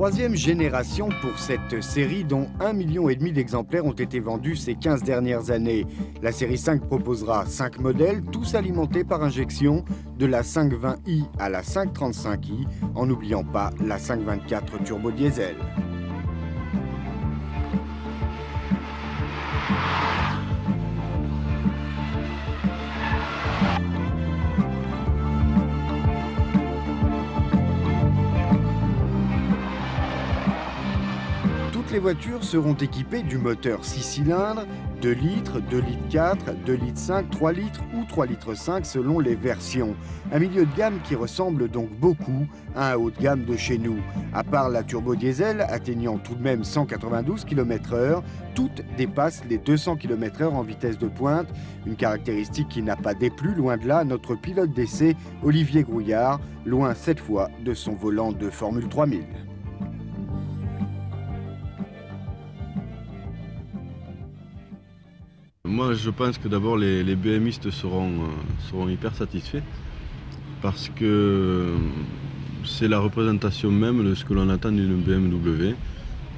Troisième génération pour cette série dont 1,5 million d'exemplaires ont été vendus ces 15 dernières années. La série 5 proposera 5 modèles, tous alimentés par injection, de la 520i à la 535i, en n'oubliant pas la 524 turbo diesel. Les voitures seront équipées du moteur 6 cylindres, 2 litres, 2 litres 4, 2 litres 5, 3 litres ou 3 litres 5 selon les versions. Un milieu de gamme qui ressemble donc beaucoup à un haut de gamme de chez nous. À part la turbo diesel atteignant tout de même 192 km/h, toutes dépassent les 200 km/h en vitesse de pointe, une caractéristique qui n'a pas déplu, loin de là, notre pilote d'essai Olivier Grouillard, loin cette fois de son volant de Formule 3000. Moi, je pense que d'abord les BMistes seront hyper satisfaits parce que c'est la représentation même de ce que l'on attend d'une BMW,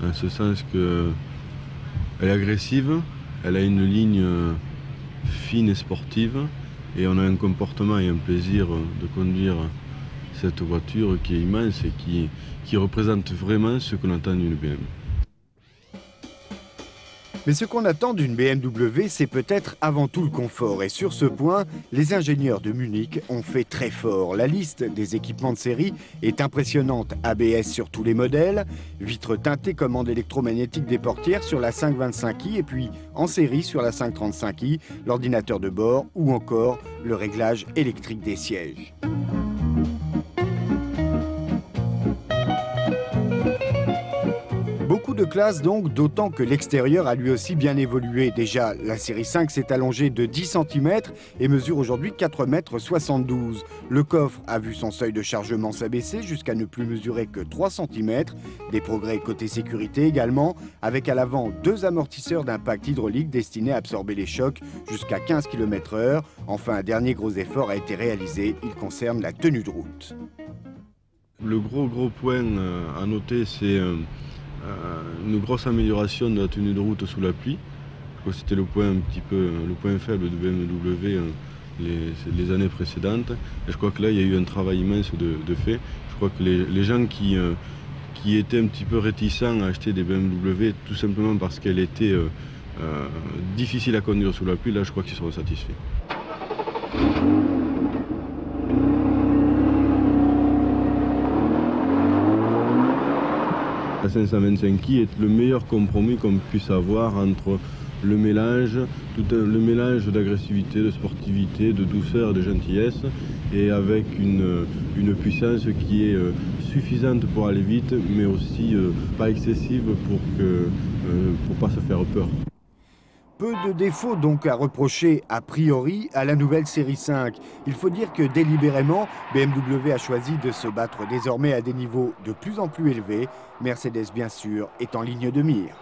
en ce sens qu'elle est agressive, elle a une ligne fine et sportive et on a un comportement et un plaisir de conduire cette voiture qui est immense et qui représente vraiment ce qu'on attend d'une BMW. Mais ce qu'on attend d'une BMW, c'est peut-être avant tout le confort. Et sur ce point, les ingénieurs de Munich ont fait très fort. La liste des équipements de série est impressionnante. ABS sur tous les modèles, vitres teintées, commande électromagnétique des portières sur la 525i et puis en série sur la 535i, l'ordinateur de bord ou encore le réglage électrique des sièges. Beaucoup de classe donc, d'autant que l'extérieur a lui aussi bien évolué. Déjà, la série 5 s'est allongée de 10 cm et mesure aujourd'hui 4,72 m. Le coffre a vu son seuil de chargement s'abaisser jusqu'à ne plus mesurer que 3 cm. Des progrès côté sécurité également, avec à l'avant 2 amortisseurs d'impact hydraulique destinés à absorber les chocs jusqu'à 15 km/h. Enfin, un dernier gros effort a été réalisé, il concerne la tenue de route. Le gros point à noter, c'est une grosse amélioration de la tenue de route sous la pluie. Je crois que c'était le point faible de BMW les années précédentes. Et je crois que là, il y a eu un travail immense de fait. Je crois que les gens qui étaient un petit peu réticents à acheter des BMW tout simplement parce qu'elles étaient difficiles à conduire sous la pluie, là, je crois qu'ils seront satisfaits. La 525i est le meilleur compromis qu'on puisse avoir entre le mélange d'agressivité, de sportivité, de douceur et de gentillesse, et avec une puissance qui est suffisante pour aller vite, mais aussi pas excessive pour pas se faire peur. Peu de défauts donc à reprocher a priori à la nouvelle série 5. Il faut dire que délibérément, BMW a choisi de se battre désormais à des niveaux de plus en plus élevés. Mercedes bien sûr est en ligne de mire.